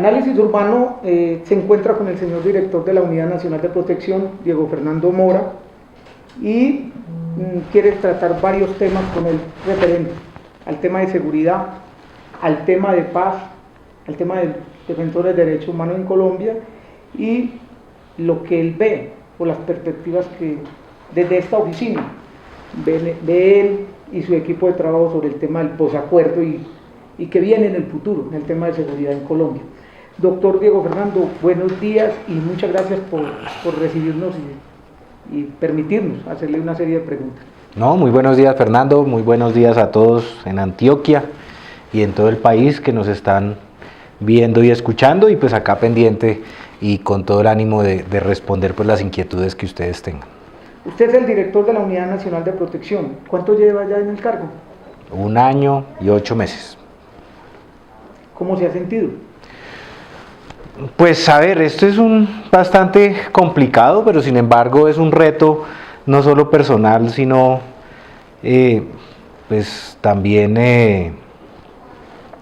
Análisis Urbano se encuentra con el señor director de la Unidad Nacional de Protección, Diego Fernando Mora, y quiere tratar varios temas con él referentes al tema de seguridad, al tema de paz, al tema de defensores de derechos humanos en Colombia y lo que él ve o las perspectivas que desde esta oficina ve él y su equipo de trabajo sobre el tema del posacuerdo y que viene en el futuro, en el tema de seguridad en Colombia. Doctor Diego Fernando, buenos días y muchas gracias por recibirnos y permitirnos hacerle una serie de preguntas. No, muy buenos días, Fernando, muy buenos días a todos en Antioquia y en todo el país que nos están viendo y escuchando, y pues acá pendiente y con todo el ánimo de responder pues las inquietudes que ustedes tengan. Usted es el director de la Unidad Nacional de Protección. ¿Cuánto lleva ya en el cargo? 1 año y 8 meses. ¿Cómo se ha sentido? Pues a ver, esto es bastante complicado, pero sin embargo es un reto no solo personal, sino pues también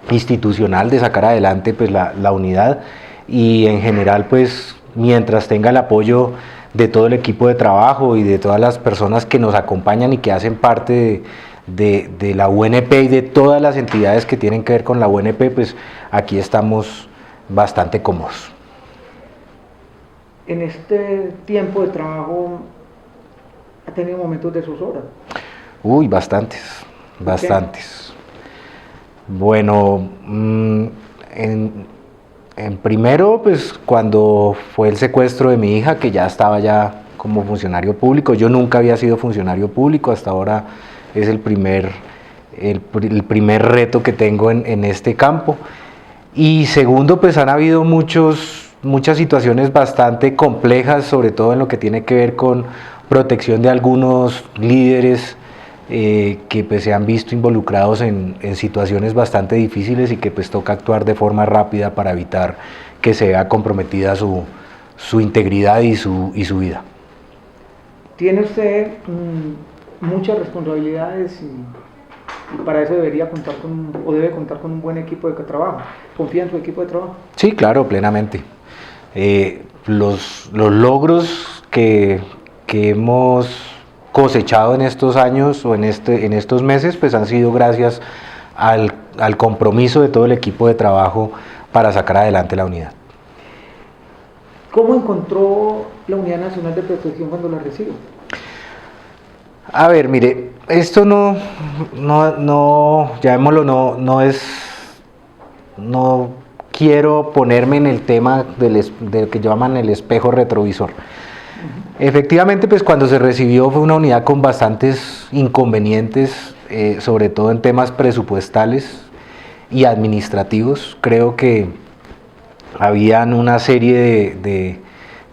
institucional, de sacar adelante pues la unidad, y en general pues mientras tenga el apoyo de todo el equipo de trabajo y de todas las personas que nos acompañan y que hacen parte de la UNP y de todas las entidades que tienen que ver con la UNP, pues aquí estamos bastante cómodos. En este tiempo de trabajo, ¿ha tenido momentos de zozobra? Uy, bastantes. Bueno, en primero, pues cuando fue el secuestro de mi hija, que ya estaba ya como funcionario público. Yo nunca había sido funcionario público, hasta ahora es el primer reto que tengo en este campo. Y segundo, pues han habido muchas situaciones bastante complejas, sobre todo en lo que tiene que ver con protección de algunos líderes que pues se han visto involucrados en situaciones bastante difíciles y que pues toca actuar de forma rápida para evitar que se vea comprometida su integridad y su vida. Tiene usted muchas responsabilidades y para eso debería contar debe contar con un buen equipo de trabajo. ¿Confía en su equipo de trabajo? Sí, claro, plenamente. Los logros que hemos cosechado en estos años o en estos meses, pues han sido gracias al compromiso de todo el equipo de trabajo para sacar adelante la unidad. ¿Cómo encontró la Unidad Nacional de Protección cuando la recibió? A ver, mire, esto no quiero ponerme en el tema del que llaman el espejo retrovisor. Efectivamente, pues cuando se recibió fue una unidad con bastantes inconvenientes, sobre todo en temas presupuestales y administrativos. Creo que habían una serie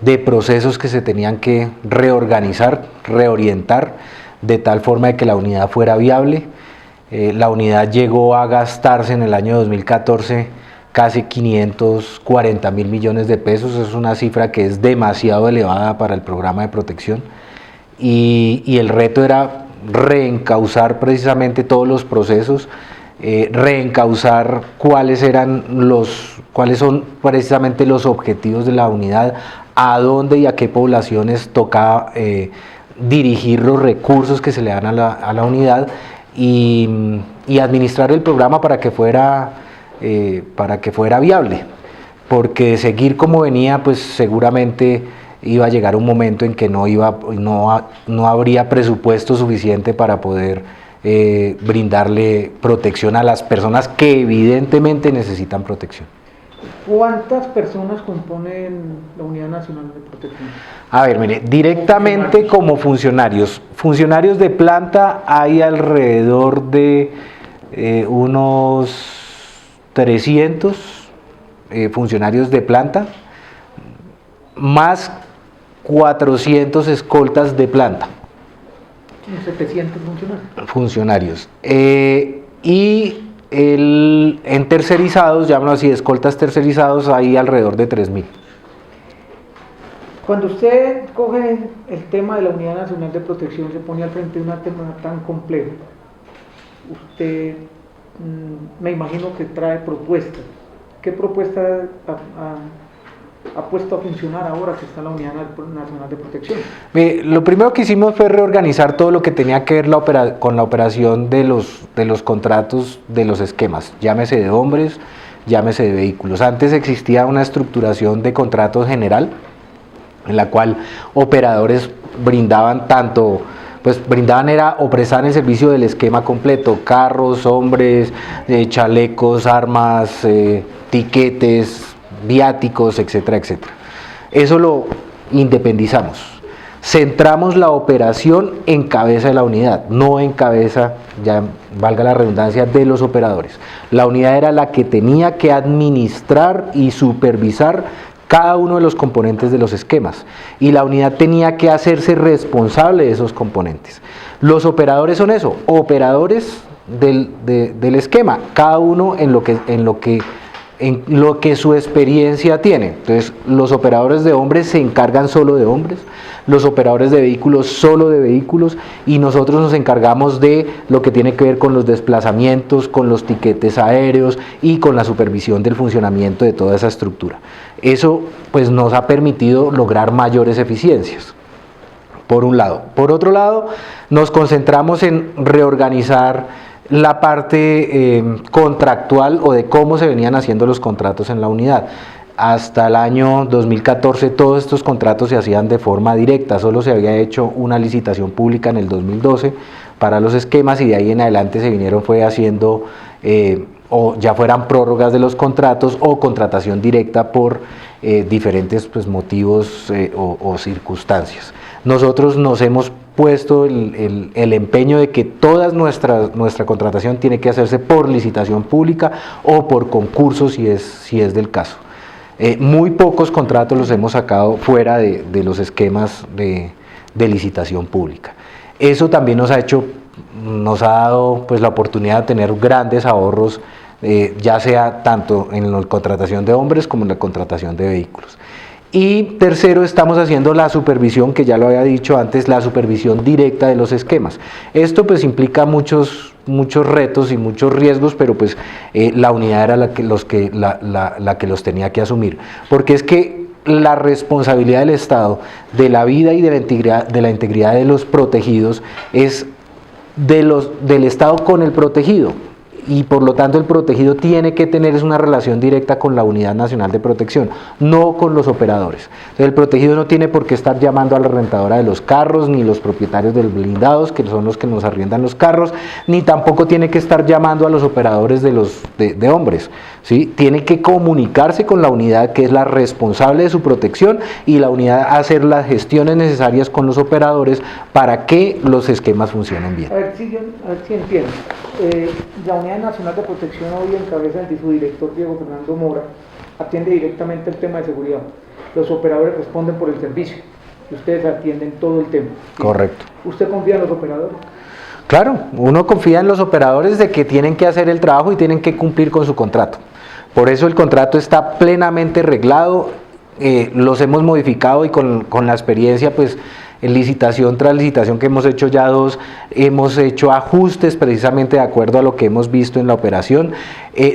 de procesos que se tenían que reorganizar, reorientar, de tal forma de que la unidad fuera viable. La unidad llegó a gastarse en el año 2014 casi 540.000 millones de pesos, es una cifra que es demasiado elevada para el programa de protección, y el reto era reencauzar precisamente todos los procesos, reencauzar cuáles son precisamente los objetivos de la unidad, a dónde y a qué poblaciones tocaba dirigir los recursos que se le dan a la unidad y administrar el programa para que fuera viable, porque seguir como venía, pues seguramente iba a llegar un momento en que no habría presupuesto suficiente para poder brindarle protección a las personas que evidentemente necesitan protección. ¿Cuántas personas componen la Unidad Nacional de Protección? A ver, mire, directamente como funcionarios de planta hay alrededor de unos 300 funcionarios de planta, más 400 escoltas de planta. 700 funcionarios. Y en tercerizados, llámalo así, escoltas tercerizados, hay alrededor de 3.000. Cuando usted coge el tema de la Unidad Nacional de Protección, se pone al frente de un tema tan complejo, usted me imagino que trae propuestas ¿Qué propuesta ha puesto a funcionar ahora que está la Unidad Nacional de Protección? Lo primero que hicimos fue reorganizar todo lo que tenía que ver con la operación de los contratos de los esquemas, llámese de hombres, llámese de vehículos. Antes existía una estructuración de contratos general, en la cual operadores brindaban o prestaban el servicio del esquema completo: carros, hombres, chalecos, armas, tiquetes, viáticos, etcétera, etcétera. Eso lo independizamos. Centramos la operación en cabeza de la unidad, no en cabeza, ya valga la redundancia, de los operadores. La unidad era la que tenía que administrar y supervisar cada uno de los componentes de los esquemas, y la unidad tenía que hacerse responsable de esos componentes. Los operadores son eso, operadores del esquema, cada uno en lo que su experiencia tiene. Entonces, los operadores de hombres se encargan solo de hombres, los operadores de vehículos solo de vehículos, y nosotros nos encargamos de lo que tiene que ver con los desplazamientos, con los tiquetes aéreos y con la supervisión del funcionamiento de toda esa estructura. Eso pues nos ha permitido lograr mayores eficiencias, por un lado. Por otro lado, nos concentramos en reorganizar la parte contractual, o de cómo se venían haciendo los contratos en la unidad. Hasta el año 2014 todos estos contratos se hacían de forma directa, solo se había hecho una licitación pública en el 2012 para los esquemas, y de ahí en adelante se vinieron haciendo o ya fueran prórrogas de los contratos o contratación directa por diferentes motivos o circunstancias. Nosotros nos hemos puesto el empeño de que toda nuestra contratación tiene que hacerse por licitación pública o por concurso, si es del caso. Muy pocos contratos los hemos sacado fuera de los esquemas de licitación pública. Eso también nos ha dado la oportunidad de tener grandes ahorros, ya sea tanto en la contratación de hombres como en la contratación de vehículos. Y tercero, estamos haciendo la supervisión, que ya lo había dicho antes, la supervisión directa de los esquemas. Esto implica muchos retos y muchos riesgos, pero la unidad era la que los tenía que asumir, porque es que la responsabilidad del Estado de la vida y de la integridad de los protegidos es del Estado con el protegido, y por lo tanto el protegido tiene que tener una relación directa con la Unidad Nacional de Protección, no con los operadores. Entonces, el protegido no tiene por qué estar llamando a la rentadora de los carros, ni los propietarios de los blindados, que son los que nos arriendan los carros, ni tampoco tiene que estar llamando a los operadores de hombres, ¿sí? Tiene que comunicarse con la unidad, que es la responsable de su protección, y la unidad hacer las gestiones necesarias con los operadores para que los esquemas funcionen bien. A ver si entiendo. La Unidad Nacional de Protección, hoy en cabeza de su director Diego Fernando Mora, atiende directamente el tema de seguridad. Los operadores responden por el servicio y ustedes atienden todo el tema, ¿sí? Correcto. ¿Usted confía en los operadores? Claro, uno confía en los operadores de que tienen que hacer el trabajo y tienen que cumplir con su contrato. Por eso el contrato está plenamente reglado, los hemos modificado, y con la experiencia en licitación tras licitación que hemos hecho ya hemos hecho ajustes precisamente de acuerdo a lo que hemos visto en la operación.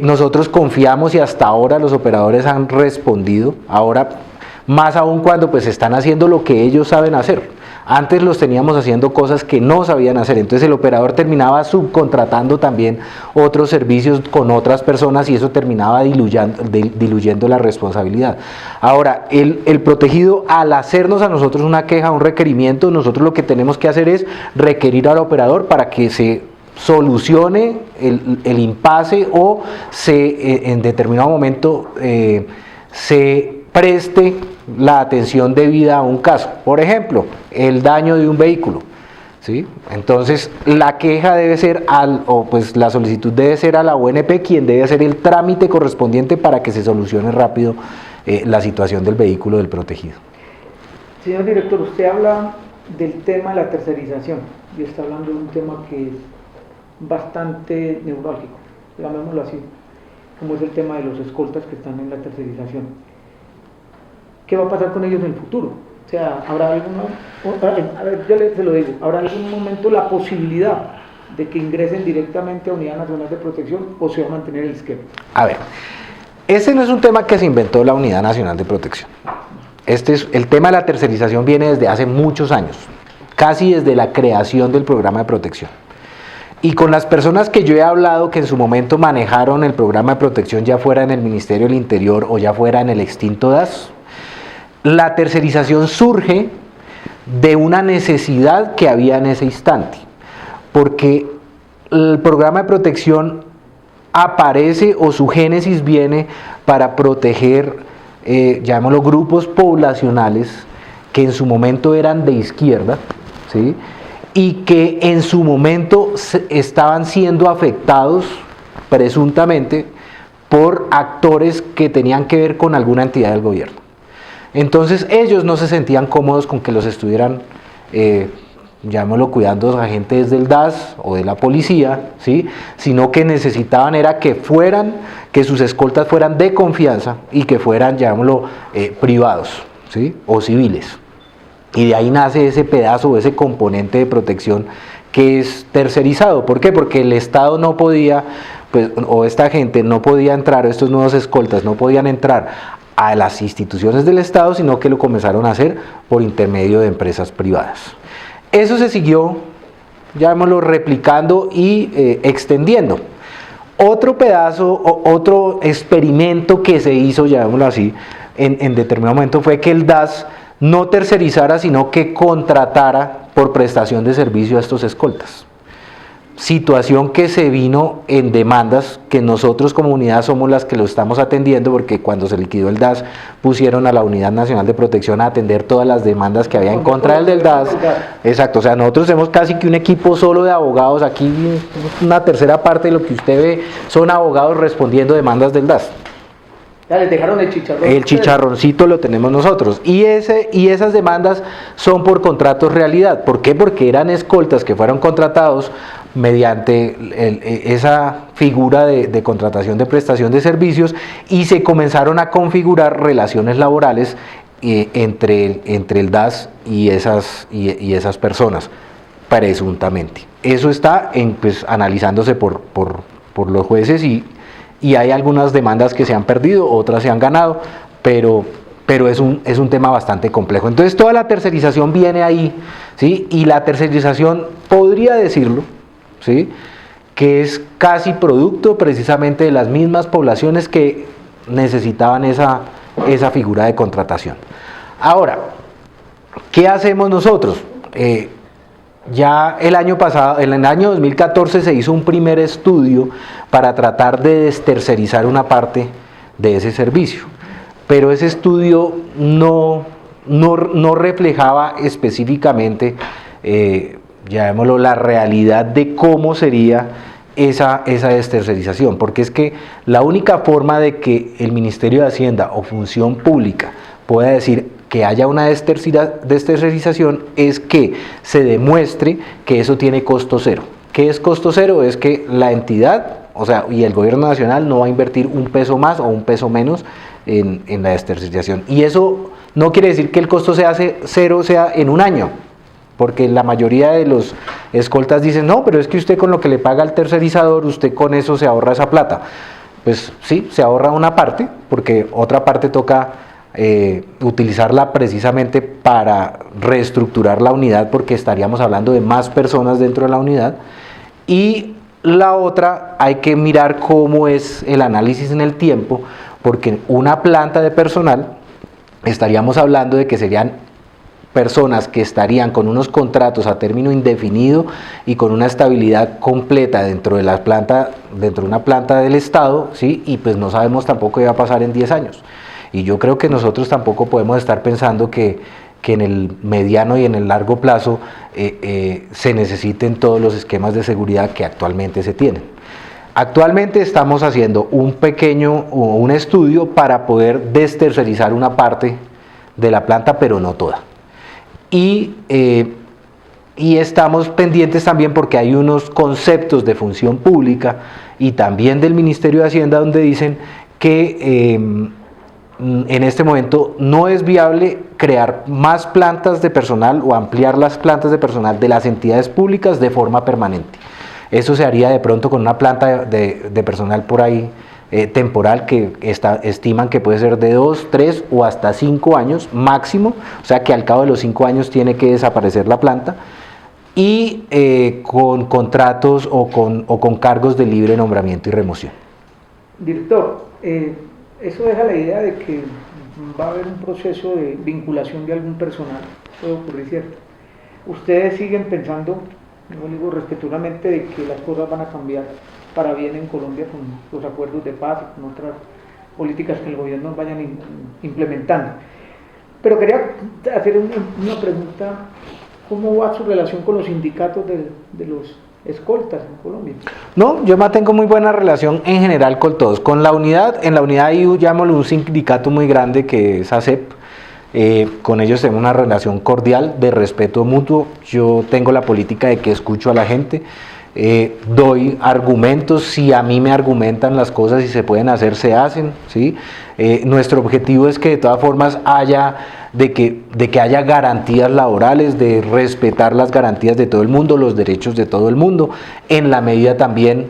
Nosotros confiamos, y hasta ahora los operadores han respondido, ahora más aún cuando están haciendo lo que ellos saben hacer. Antes los teníamos haciendo cosas que no sabían hacer, entonces el operador terminaba subcontratando también otros servicios con otras personas, y eso terminaba diluyendo la responsabilidad. Ahora, el protegido, al hacernos a nosotros una queja, un requerimiento, nosotros lo que tenemos que hacer es requerir al operador para que se solucione el impasse, o en determinado momento se preste la atención debida a un caso. Por ejemplo, el daño de un vehículo, ¿sí? Entonces la queja debe ser la solicitud debe ser a la ONP, quien debe hacer el trámite correspondiente para que se solucione rápido la situación del vehículo del protegido. Señor director, usted habla del tema de la tercerización, y está hablando de un tema que es bastante neurálgico, llamémoslo así, como es el tema de los escoltas que están en la tercerización. ¿Qué va a pasar con ellos en el futuro? O sea, ¿habrá se lo digo, ¿habrá en algún momento la posibilidad de que ingresen directamente a Unidad Nacional de Protección, o se va a mantener el esquema? A ver, Este no es un tema que se inventó la Unidad Nacional de Protección. El tema de la tercerización viene desde hace muchos años, casi desde la creación del programa de protección. Y con las personas que yo he hablado que en su momento manejaron el programa de protección, ya fuera en el Ministerio del Interior o ya fuera en el extinto DAS, la tercerización surge de una necesidad que había en ese instante, porque el programa de protección aparece o su génesis viene para proteger, llamémoslo, grupos poblacionales que en su momento eran de izquierda, ¿sí?, y que en su momento estaban siendo afectados presuntamente por actores que tenían que ver con alguna entidad del gobierno. Entonces ellos no se sentían cómodos con que los estuvieran, llamémoslo, cuidando los agentes del DAS o de la policía, ¿sí?, sino que necesitaban era que sus escoltas fueran de confianza y que fueran, llamémoslo, privados, ¿sí?, o civiles. Y de ahí nace ese pedazo, ese componente de protección que es tercerizado. ¿Por qué? Porque el Estado no podía, pues, o esta gente no podía entrar, estos nuevos escoltas no podían entrar a las instituciones del Estado, sino que lo comenzaron a hacer por intermedio de empresas privadas. Eso se siguió, llamémoslo, replicando y extendiendo. Otro pedazo, otro experimento que se hizo, llamémoslo así, en determinado momento fue que el DAS no tercerizara, sino que contratara por prestación de servicio a estos escoltas. Situación que se vino en demandas que nosotros como unidad somos las que lo estamos atendiendo, porque cuando se liquidó el DAS pusieron a la Unidad Nacional de Protección a atender todas las demandas que había en contra del DAS. Exacto, o sea, nosotros tenemos casi que un equipo solo de abogados, aquí una tercera parte de lo que usted ve son abogados respondiendo demandas del DAS. Ya les dejaron el chicharrón. El chicharroncito lo tenemos nosotros. Y esas demandas son por contratos realidad. ¿Por qué? Porque eran escoltas que fueron contratados mediante esa figura de contratación de prestación de servicios y se comenzaron a configurar relaciones laborales entre el DAS y esas personas, presuntamente. Eso está analizándose por los jueces y hay algunas demandas que se han perdido, otras se han ganado, pero es un tema bastante complejo. Entonces toda la tercerización viene ahí, ¿sí? Y la tercerización, podría decirlo, ¿sí?, que es casi producto precisamente de las mismas poblaciones que necesitaban esa figura de contratación. Ahora, ¿qué hacemos nosotros? Ya el año pasado, en el año 2014 se hizo un primer estudio para tratar de destercerizar una parte de ese servicio, pero ese estudio no reflejaba específicamente, llamémoslo, la realidad de cómo sería esa destercerización, porque es que la única forma de que el Ministerio de Hacienda o Función Pública pueda decir que haya una destercerización es que se demuestre que eso tiene costo cero. ¿Qué es costo cero? Es que la entidad, o sea, y el gobierno nacional no va a invertir un peso más o un peso menos en la destercerización. Y eso no quiere decir que el costo cero sea en un año, porque la mayoría de los escoltas dicen, no, pero es que usted con lo que le paga al tercerizador, usted con eso se ahorra esa plata. Pues sí, se ahorra una parte, porque otra parte toca utilizarla precisamente para reestructurar la unidad, porque estaríamos hablando de más personas dentro de la unidad, y la otra hay que mirar cómo es el análisis en el tiempo, porque una planta de personal estaríamos hablando de que serían personas que estarían con unos contratos a término indefinido y con una estabilidad completa dentro de una planta del Estado, ¿sí? Y pues no sabemos tampoco qué va a pasar en 10 años. Y yo creo que nosotros tampoco podemos estar pensando que en el mediano y en el largo plazo se necesiten todos los esquemas de seguridad que actualmente se tienen. Actualmente estamos haciendo un estudio para poder destercerizar una parte de la planta, pero no toda. Y estamos pendientes también porque hay unos conceptos de función pública y también del Ministerio de Hacienda donde dicen que en este momento no es viable crear más plantas de personal o ampliar las plantas de personal de las entidades públicas de forma permanente. Eso se haría de pronto con una planta de personal por ahí temporal que estiman que puede ser de 2, 3 o hasta 5 años máximo, o sea que al cabo de los 5 años tiene que desaparecer la planta, y con contratos o con cargos de libre nombramiento y remoción. Director, eso deja la idea de que va a haber un proceso de vinculación de algún personal, puede ocurrir, ¿cierto? ¿Ustedes siguen pensando, yo digo respetuosamente, de que las cosas van a cambiar para bien en Colombia con los acuerdos de paz y con otras políticas que el gobierno vayan implementando? Pero quería hacer una pregunta: ¿cómo va su relación con los sindicatos de los escoltas en Colombia? No, yo mantengo muy buena relación en general con todos. Con la unidad, en la unidad hay, llamémoslo, un sindicato muy grande que es ASEP. Con ellos tengo una relación cordial de respeto mutuo. Yo tengo la política de que escucho a la gente, doy argumentos, si a mí me argumentan las cosas y se pueden hacer, se hacen, ¿sí? Nuestro objetivo es que de todas formas haya de que haya garantías laborales, de respetar las garantías de todo el mundo, los derechos de todo el mundo, en la medida también,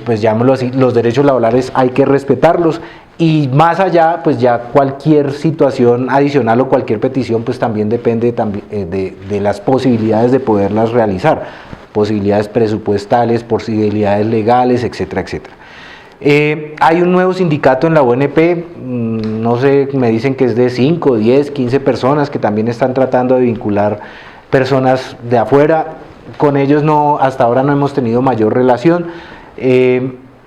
pues llamémoslo así, los derechos laborales hay que respetarlos, y más allá, pues ya cualquier situación adicional o cualquier petición, pues también depende de las posibilidades de poderlas realizar, posibilidades presupuestales, posibilidades legales, etcétera, etcétera. Hay un nuevo sindicato en la UNP, no sé, me dicen que es de 5, 10, 15 personas que también están tratando de vincular personas de afuera. Con ellos hasta ahora no hemos tenido mayor relación.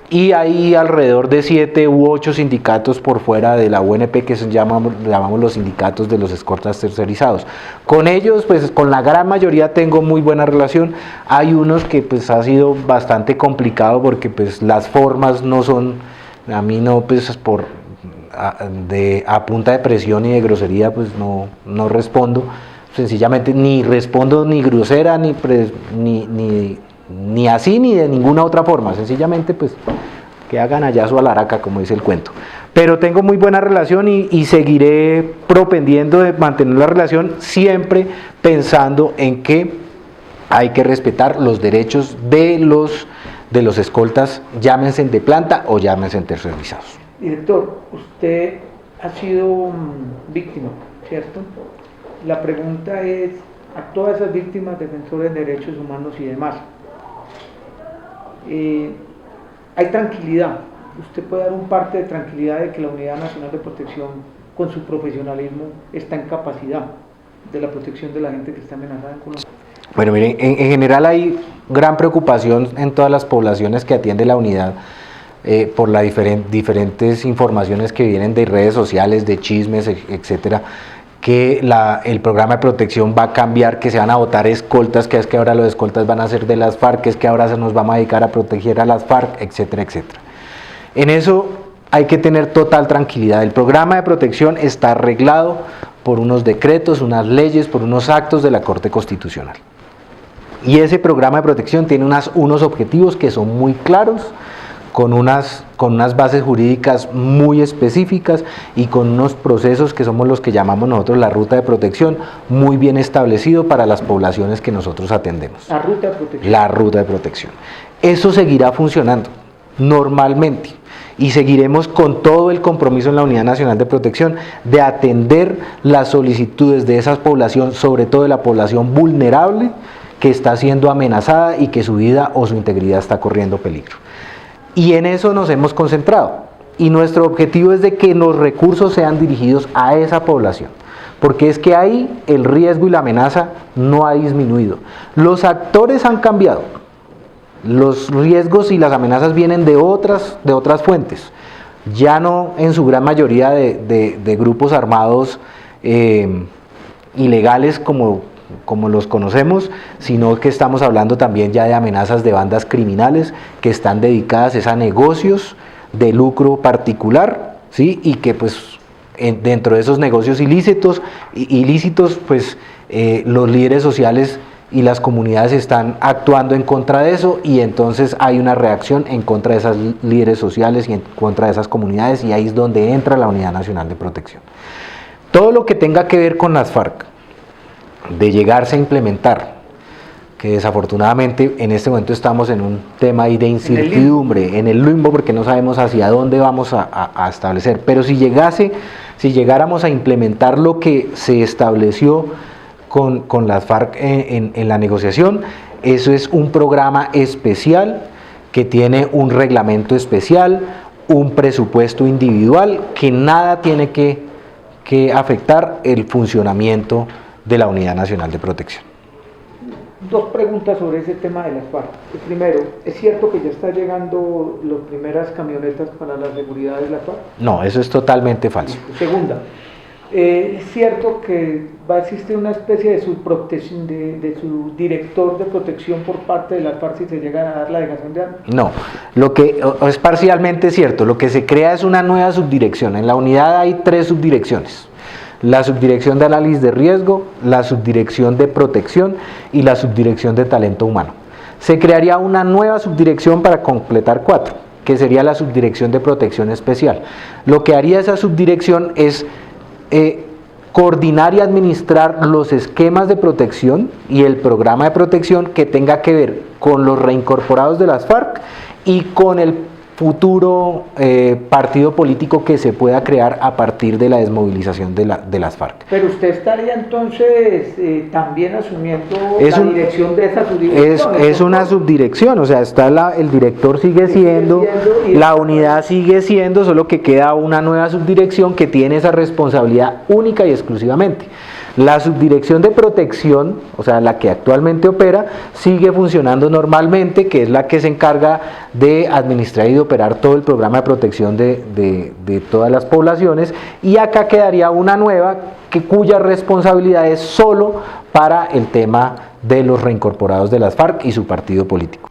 Y hay alrededor de 7 u 8 sindicatos por fuera de la UNP que llamamos los sindicatos de los escoltas tercerizados. Con ellos, pues con la gran mayoría tengo muy buena relación. Hay unos que pues ha sido bastante complicado porque pues las formas no son, a mí no, pues a punta de presión y de grosería pues no respondo. Sencillamente ni respondo ni grosera ni así ni de ninguna otra forma, sencillamente pues que hagan allá su alaraca, como dice el cuento. Pero tengo muy buena relación y seguiré propendiendo de mantener la relación, siempre pensando en que hay que respetar los derechos de los escoltas, llámense de planta o llámense tercerizados. Director, usted ha sido víctima, ¿cierto? La pregunta es a todas esas víctimas, defensores de derechos humanos y demás, hay tranquilidad. Usted puede dar un parte de tranquilidad de que la Unidad Nacional de Protección, con su profesionalismo, está en capacidad de la protección de la gente que está amenazada en Colombia. Bueno, miren, en general hay gran preocupación en todas las poblaciones que atiende la unidad por las diferentes informaciones que vienen de redes sociales, de chismes, etcétera, que el programa de protección va a cambiar, que se van a votar escoltas, que es que ahora los escoltas van a ser de las FARC, que es que ahora se nos vamos a dedicar a proteger a las FARC, etcétera, etcétera. En eso hay que tener total tranquilidad. El programa de protección está arreglado por unos decretos, unas leyes, por unos actos de la Corte Constitucional. Y ese programa de protección tiene unos objetivos que son muy claros, con unas bases jurídicas muy específicas y con unos procesos que somos los que llamamos nosotros la ruta de protección, muy bien establecido para las poblaciones que nosotros atendemos. La ruta de protección. La ruta de protección. Eso seguirá funcionando normalmente y seguiremos con todo el compromiso en la Unidad Nacional de Protección de atender las solicitudes de esa población, sobre todo de la población vulnerable que está siendo amenazada y que su vida o su integridad está corriendo peligro. Y en eso nos hemos concentrado, y nuestro objetivo es de que los recursos sean dirigidos a esa población, porque es que ahí el riesgo y la amenaza no ha disminuido. Los actores han cambiado, los riesgos y las amenazas vienen de otras fuentes, ya no en su gran mayoría de grupos armados ilegales como los conocemos, sino que estamos hablando también ya de amenazas de bandas criminales que están dedicadas a negocios de lucro particular, ¿sí? Y que pues dentro de esos negocios ilícitos pues los líderes sociales y las comunidades están actuando en contra de eso, y entonces hay una reacción en contra de esas líderes sociales y en contra de esas comunidades, y ahí es donde entra la Unidad Nacional de Protección. Todo lo que tenga que ver con las FARC, de llegarse a implementar, que desafortunadamente en este momento estamos en un tema ahí de incertidumbre, en el limbo, porque no sabemos hacia dónde vamos a establecer. Pero si llegáramos a implementar lo que se estableció con las FARC en la negociación, eso es un programa especial que tiene un reglamento especial, un presupuesto individual, que nada tiene que afectar el funcionamiento de la Unidad Nacional de Protección. Dos preguntas sobre ese tema de las FARC. Primero, ¿es cierto que ya están llegando las primeras camionetas para la seguridad de las FARC? No, eso es totalmente falso. Segunda, ¿es cierto que va a existir una especie de subprotección de su director de protección por parte de las FARC si se llega a dar la dejación de armas? No, lo que es parcialmente cierto. Lo que se crea es una nueva subdirección. En la unidad hay 3 subdirecciones: la subdirección de análisis de riesgo, la subdirección de protección y la subdirección de talento humano. Se crearía una nueva subdirección para completar 4, que sería la subdirección de protección especial. Lo que haría esa subdirección es coordinar y administrar los esquemas de protección y el programa de protección que tenga que ver con los reincorporados de las FARC y con el futuro partido político que se pueda crear a partir de la desmovilización de las FARC. Pero usted estaría entonces también asumiendo la dirección de esa subdirección. Es una subdirección, o sea, está el director sigue siendo, la unidad sigue siendo, solo que queda una nueva subdirección que tiene esa responsabilidad única y exclusivamente. La subdirección de protección, o sea, la que actualmente opera, sigue funcionando normalmente, que es la que se encarga de administrar y de operar todo el programa de protección de todas las poblaciones, y acá quedaría una nueva cuya responsabilidad es solo para el tema de los reincorporados de las FARC y su partido político.